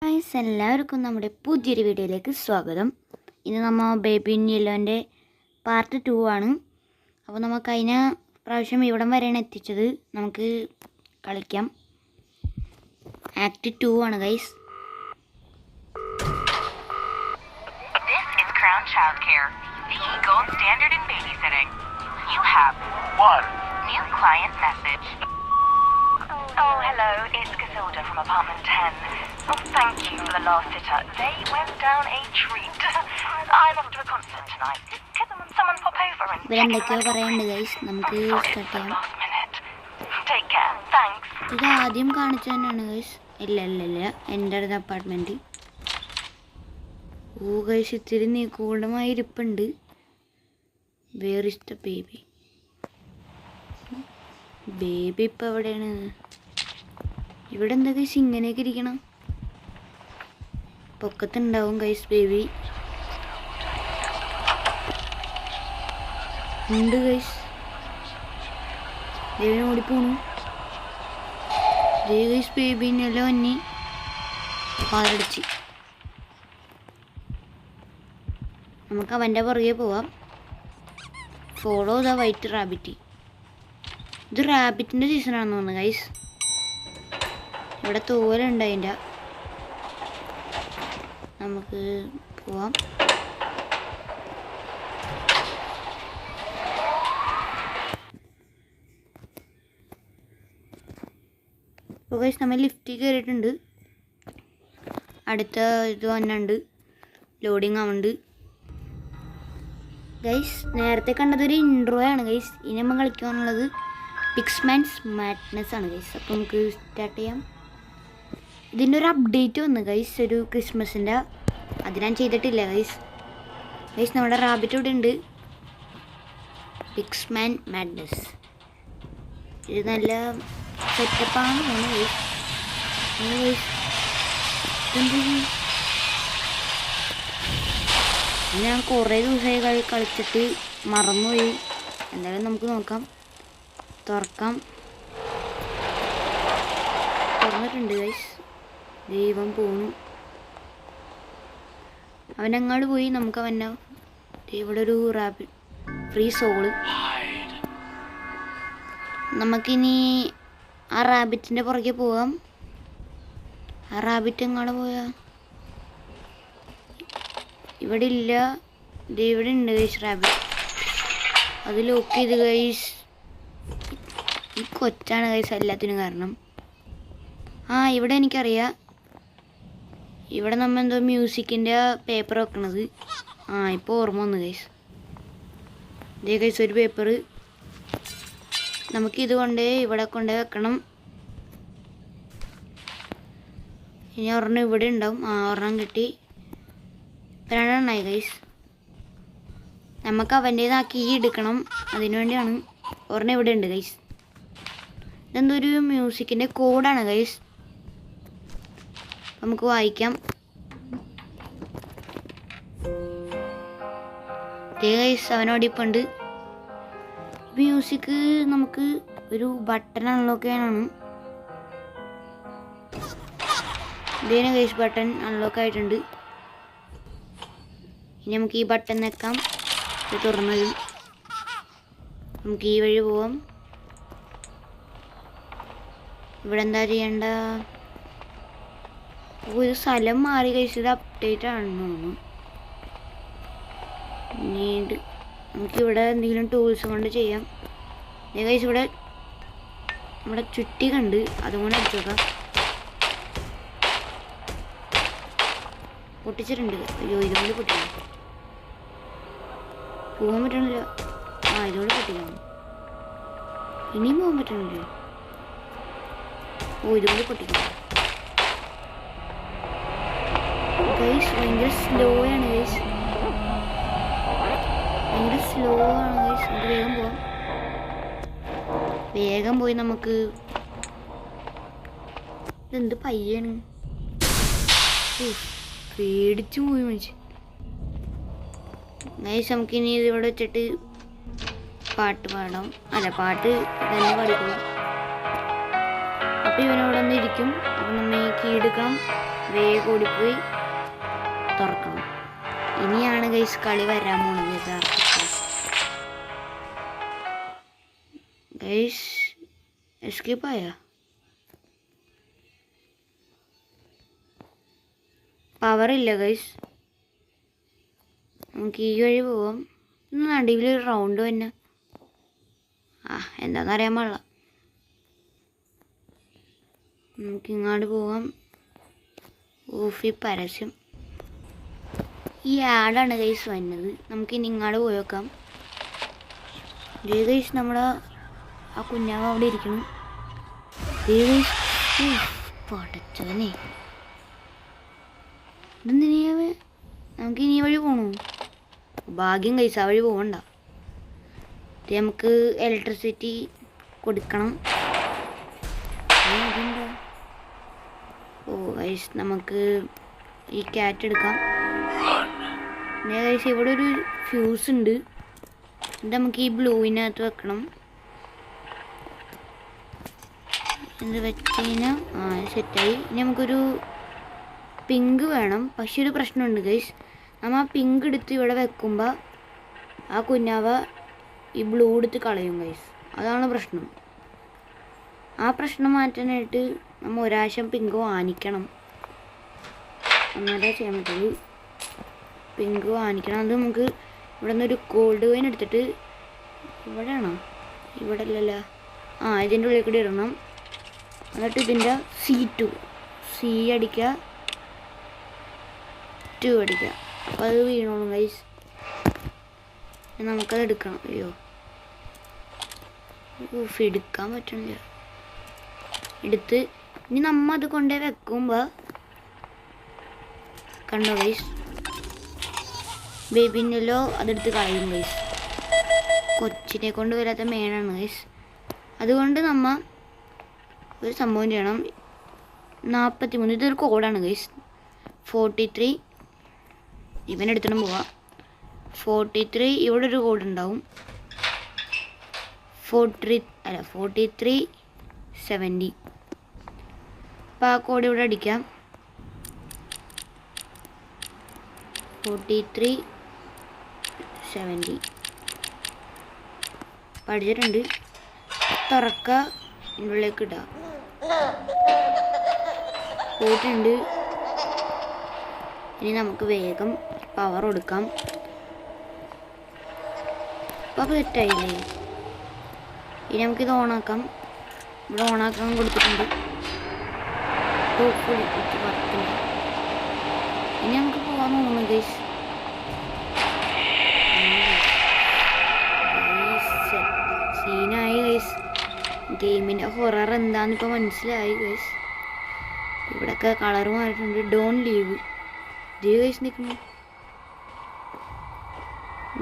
Guys എല്ലാവർക്കും നമ്മുടെ പുതിയൊരു വീഡിയോയിലേക്ക് സ്വാഗതം. ഇന്ന് നമ്മൾ ബേബി ഇൻ യെല്ലോൻ്റെ പാർട്ട് 2 ആണ്. അപ്പോൾ നമ്മൾ കഴിഞ്ഞ പ്രാവശ്യം ഇവിടം വരെയാണ് എത്തിച്ചത്. നമുക്ക് കളിക്കാം. ആക്ട് 2 ആണ് guys. This is Crown Childcare, the gold standard in babysitting. You have one new client message. Oh, hello, it's Casilda from apartment 10. Oh, thank you for the last sitter. They went down a treat. I'm off to a concert tonight. Could someone pop over and check എന്തൊക്കെയോ പറയാനുണ്ട് guys. നമുക്ക് start ചെയ്യാം. Take care. Thanks. ഇത് ആദ്യം കാണിച്ചു തന്നെയാണ് guys. ഇല്ല എൻ്റെ അടുത്ത അപ്പാർട്ട്മെൻറ്റ്. ഓ ഗൈസ്, ഇത്തിരി കൂടമായി ഇരിപ്പുണ്ട്. Where is the baby? Baby ഇപ്പം എവിടെയാണ്? ഇവിടെ എന്താ ഗൈസ് ഇങ്ങനെയൊക്കെ ഇരിക്കണം? പൊക്കത്തുണ്ടാവും ഗൈസ് ബേബി. ഉണ്ട് ഗൈസ്. ബേബിനെ ഓടിപ്പോണു. ഗൈസ് ബേബിനെല്ലാം വന്നി പാലടിച്ച്. നമുക്ക് അവൻ്റെ പുറകെ പോവാം. Follow the white rabbit. ഇത് റാബിറ്റിൻ്റെ സീസണാണെന്ന് തോന്നുന്നു ഗൈസ്. ഇവിടെ തോലുണ്ട് അതിൻ്റെ. നമുക്ക് പോവാം. അപ്പോൾ ഗൈസ് നമ്മൾ ലിഫ്റ്റിൽ കയറിയിട്ടുണ്ട്. അടുത്ത ഇത് വന്നുണ്ട്, ലോഡിങ് ആവുന്നുണ്ട് ഗൈസ്. നേരത്തെ കണ്ടതൊരു ഇൻട്രോ ആണ് ഗൈസ്. ഇനി നമ്മൾ കളിക്കാനുള്ളത് പിക്സ്മാൻസ് മാഡ്നസ് ആണ് ഗൈസ്. അപ്പോൾ നമുക്ക് സ്റ്റാർട്ട് ചെയ്യാം. ഇതിൻ്റെ ഒരു അപ്ഡേറ്റ് വന്നു ഗൈസ്, ഒരു ക്രിസ്മസിൻ്റെ. അത് ഞാൻ ചെയ്തിട്ടില്ല ഗൈസ്. നമ്മുടെ റാബിറ്റ് ഇവിടെ ഉണ്ട്. പിക്സ്മാൻ മാഡ്നസ്. ഇത് നല്ല സെറ്റപ്പാണ് ഗൈസ്. ഞാൻ കുറേ ദിവസമായി കളിച്ചിട്ട് മറന്നുപോയി. എന്തായാലും നമുക്ക് നോക്കാം. തുറക്കാം. തുറന്നിട്ടുണ്ട് ഗൈസ്. ദൈവം പോണു. അവനങ്ങാട് പോയി. നമുക്ക് അവൻ്റെ ഇവിടെ ഒരു റാബിറ്റ് ഫ്രീ സോള്. നമുക്കിനി ആ റാബിറ്റിൻ്റെ പുറകെ പോവാം. ആ റാബിറ്റ് എങ്ങാട് പോയാ? ഇവിടെ ഇല്ല. ഇവിടെ ഉണ്ട് ഗൈസ് റാബിറ്റ്. അത് ലോക്ക് ചെയ്ത് ഗൈസ്. ഈ കൊച്ചാണ് ഗൈസ് എല്ലാത്തിനും കാരണം. ഇവിടെ എനിക്കറിയാം. ഇവിടെ നമ്മൾ എന്തോ മ്യൂസിക്കിൻ്റെ പേപ്പർ വെക്കണത്. ഇപ്പോൾ ഓർമ്മ വന്നു ഗൈസ്. ഇതേ ഗൈസ് ഒരു പേപ്പർ. നമുക്കിത് ഇവിടെ കൊണ്ടേ വെക്കണം. ഇനി ഒരെണ്ണം ഇവിടെ ഉണ്ടാവും. ഒരെണ്ണം കിട്ടി. രണ്ടെണ്ണമായി ഗൈസ്. നമുക്ക് അവൻ്റേതാക്കി എടുക്കണം. അതിനു വേണ്ടിയാണ്. ഒരെണ്ണം ഇവിടെ ഉണ്ട് ഗൈസ്. ഇതെന്തൊരു മ്യൂസിക്കിൻ്റെ കോഡാണ് ഗൈസ്. നമുക്ക് വായിക്കാം. ഗൈസ് അവനോടിപ്പുണ്ട്. മ്യൂസിക് നമുക്ക് ഒരു ബട്ടൺ അൺലോക്ക് ചെയ്യാനാണ്. ഇതിന് ഗൈസ് ബട്ടൺ അൺലോക്ക് ആയിട്ടുണ്ട്. ഇനി നമുക്ക് ഈ ബട്ടൺ വെക്കാം. ഇത് തുറന്നു വരും. നമുക്ക് ഈ വഴി പോവാം. ഇവിടെ എന്താ ചെയ്യേണ്ട? ഒരു സ്ഥലം മാറി കഴിച്ചത്. ഇത് അപ്ഡേറ്റ് ആണെന്ന് തോന്നുന്നു. പിന്നീട് നമുക്കിവിടെ എന്തെങ്കിലും ടൂൾസ് കൊണ്ട് ചെയ്യാം. കഴിച്ച് ഇവിടെ നമ്മുടെ ചുറ്റി കണ്ട് അതും കൊണ്ട് അടിച്ചു നോക്കാം. പൊട്ടിച്ചിട്ടുണ്ട്. അയ്യോ, ഇതുകൊണ്ട് പൊട്ടിക്കണം. പോകാൻ പറ്റണില്ല. ഇതുകൊണ്ട് പൊട്ടിക്കണം. ഇനിയും പോകാൻ പറ്റണില്ല. ഇതുകൊണ്ട് പൊട്ടിക്കണം. ഗൈസ് ഭയങ്കര സ്ലോ ആണ് ഗൈസ്. ഭയങ്കര സ്ലോ ആണ് ഗൈസ്. നമുക്ക് വേഗം പോവാം. വേഗം പോയി നമുക്ക്. ഇതെന്ത് പയ്യാണ് പേടിച്ചു പോയി മനുഷ്യൻ. ഗൈസ് നമുക്കിനി ഇതിവിടെ വെച്ചിട്ട് പാട്ട് പാടാം. പാട്ട് തന്നെ പാടിക്കണം. അപ്പോൾ ഇവനോട് ഒന്ന് ഇരിക്കും. അപ്പം നമ്മൾ ഈ കീ എടുക്കണം, വേഗം ഓടിപ്പോയി തുറക്കണം. ഇനിയാണ് ഗൈസ് കളി വരാൻ പോകുന്നത്. ഗൈസ് എസ്കേപ്പ് ആയ പവറില്ല ഗൈസ്. നമുക്ക് ഈ വഴി പോവാം. നടുവിൽ റൗണ്ട് തന്നെ എന്താണെന്നറിയാൻ പാടില്ല. നമുക്ക് ഇങ്ങോട്ട് പോവാം. ഊഫി പരസ്യം ഈ ആടാണ് ഗൈസ് വന്നത്. നമുക്ക് ഇനി ഇങ്ങോട്ട് പോയി നോക്കാം. ഗൈസ് നമ്മുടെ ആ കുഞ്ഞാവ് അവിടെ ഇരിക്കണം. പടച്ചവനെ ഇതെന്തിനാവേ? നമുക്ക് ഇനി വഴി പോകണു. ഭാഗ്യം ഗൈസ് ആ വഴി പോകണ്ട. നമുക്ക് ഇലക്ട്രിസിറ്റി കൊടുക്കണം. ഓ ഗൈസ് നമുക്ക് ഈ ക്യാറ്റ് എടുക്കാം. പിന്നെ ഗൈസ് ഇവിടെ ഒരു ഫ്യൂസ് ഉണ്ട്. ഇത് നമുക്ക് ഈ ബ്ലൂവിനകത്ത് വെക്കണം. ഇത് വെച്ച് കഴിഞ്ഞാൽ സെറ്റായി. ഇനി നമുക്കൊരു പിങ്ക് വേണം. പക്ഷെ ഒരു പ്രശ്നമുണ്ട് ഗൈസ്. നമ്മൾ ആ പിങ്ക് എടുത്ത് ഇവിടെ വെക്കുമ്പോൾ ആ കുഞ്ഞാവ ഈ ബ്ലൂ എടുത്ത് കളയും ഗൈസ്. അതാണ് പ്രശ്നം. ആ പ്രശ്നം മാറ്റാനായിട്ട് നമ്മൾ ഒരാവശ്യം പിങ്ക് വാങ്ങിക്കണം. എന്നാലേ ചെയ്യാൻ പറ്റുള്ളൂ. പിങ്ക് വാങ്ങിക്കണം. അത് നമുക്ക് ഇവിടെ നിന്നൊരു ഗോൾഡ് കോയിൻ എടുത്തിട്ട് ഇവിടെയാണോ? ഇവിടെ അല്ലല്ലോ. ഇതിൻ്റെ ഉള്ളിൽ കൂടി ഇടണം. എന്നിട്ട് ഇതിൻ്റെ C അടിക്കുക, 2 അടിക്കുക. അപ്പോൾ അത് വീണോളും ഗൈസ്. നമുക്കത് എടുക്കണം. അയ്യോ എടുക്കാൻ പറ്റണില്ല. എടുത്ത് ഇനി നമ്മ അത് കൊണ്ടേ വെക്കുമ്പോൾ കണ്ടോ ഗൈസ്, ബേബിനെല്ലോ അതെടുത്ത് കളയും ഗൈസ്. കൊച്ചിനെ കൊണ്ട് വരാത്ത മേനാണ് ഗൈസ്. അതുകൊണ്ട് നമ്മ ഒരു സംഭവം ചെയ്യണം. 43 ഇതൊരു കോഡാണ് ഗൈസ്. 43 ഇവനെടുത്തിട്ട് പോവാം. 43 ഇവിടെ ഒരു കോഡ് ഉണ്ടാവും. 4370. അപ്പോൾ ആ കോഡ് ഇവിടെ അടിക്കാം. 4370 പഠിച്ചിട്ടുണ്ട്. തുറക്ക, ഉള്ളിലേക്ക് ഇടുക. പോയിട്ടുണ്ട്. ഇനി നമുക്ക് വേഗം പവർ കൊടുക്കാം. അപ്പോൾ സെറ്റായില്ലേ? ഇനി നമുക്കിത് ഓണാക്കാം. ഇവിടെ ഓണാക്കാൻ കൊടുത്തിട്ടുണ്ട്. ഇനി നമുക്ക് പോകാൻ തോന്നുന്നു ഗൈസ്. സീനായി ഗൈസ്. ഗെയിമിൻ്റെ ഹൊറർ എന്താന്ന് ഇപ്പോൾ മനസ്സിലായി ഗൈസ്. ഇവിടെയൊക്കെ കളർ മാറിയിട്ടുണ്ട്. ഡോൺ ലീവ് ഗൈസ് നിൽക്കുന്നു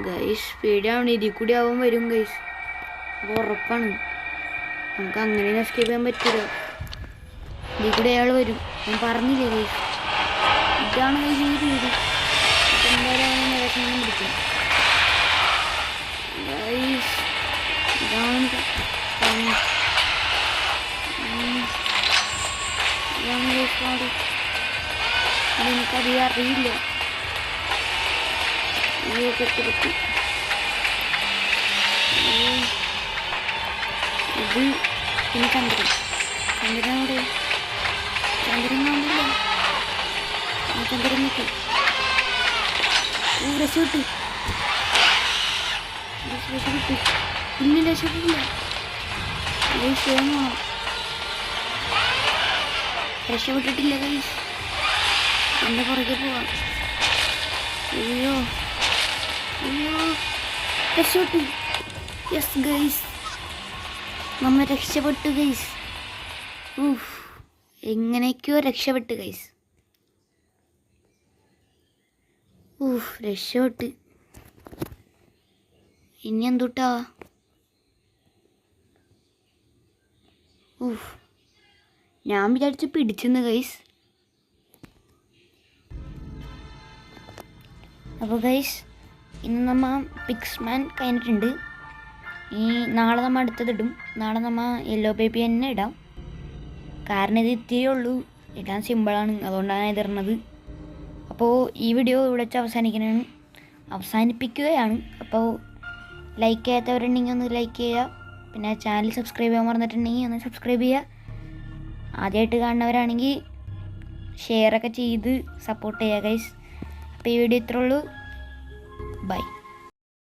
ഗൈസ്. പേടിയാണ്. ഇതിൽ കൂടി ആവാൻ വരും ഗൈസ്. അപ്പോൾ ഉറപ്പാണ് നമുക്ക് അങ്ങനെ എസ്കേപ്പ് ചെയ്യാൻ പറ്റില്ല. ഇതിൽ കൂടി അയാൾ വരും. ഞാൻ പറഞ്ഞില്ലേ ഗൈസ്, ഇതാണ് ഗൈസ് ഈ പേടി. എന്തായാലും അവനെ നിരക്കണം പിടിക്കും ഗൈസ്. ഇതാണ് പാട്. എനിക്കധികം അറിയില്ല. പറ്റി ഇത് പിന്നെ ചന്ദ്രൻ അവിടെ ചന്ദ്രൻ കാണില്ല. ചന്ദ്രൻ നിൽക്കും. രക്ഷപ്പെട്ടു. ഇല്ല രക്ഷപ്പെട്ടില്ല. രക്ഷപ്പെട്ടിട്ടില്ല ഗൈസ്. എൻ്റെ പുറകെ പോവാം. അയ്യോ രക്ഷപ്പെട്ടു. യെസ് ഗൈസ്, നമ്മ രക്ഷപ്പെട്ടു ഗൈസ്. എങ്ങനെയൊക്കെയോ രക്ഷപ്പെട്ടു ഗൈസ്. രക്ഷപ്പെട്ട്. ഇനി എന്തുട്ടാ? ഞാൻ വിചാരിച്ച് പിടിച്ചെന്ന് ഗൈസ്. അപ്പോൾ ഗൈസ് ഇന്ന് നമ്മ പിക്സ്മാൻ കഴിഞ്ഞിട്ടുണ്ട്. നാളെ നമ്മൾ അടുത്തതിടും. നാളെ നമ്മൾ യെല്ലോ ബേബി തന്നെ ഇടാം. കാരണം ഇത് ഇത്തിരി ഉള്ളൂ, ഇടാൻ സിമ്പിളാണ്, അതുകൊണ്ടാണ് ഇതിടുന്നത്. അപ്പോൾ ഈ വീഡിയോ ഇവിടെ വെച്ച് അവസാനിപ്പിക്കുകയാണ്. അപ്പോൾ ലൈക്ക് ചെയ്യാത്തവരുണ്ടെങ്കിൽ ഒന്ന് ലൈക്ക് ചെയ്യുക, പിന്നെ ചാനൽ സബ്സ്ക്രൈബ് ചെയ്യാൻ മറന്നിട്ടുണ്ടെങ്കിൽ ഒന്ന് സബ്സ്ക്രൈബ് ചെയ്യുക. ആദ്യമായിട്ട് കാണുന്നവരാണെങ്കിൽ ഷെയറൊക്കെ ചെയ്ത് സപ്പോർട്ട് ചെയ്യുക ഗൈസ്. അപ്പോൾ ഈ വീഡിയോ ഇത്രേ ഉള്ളൂ. ബൈ.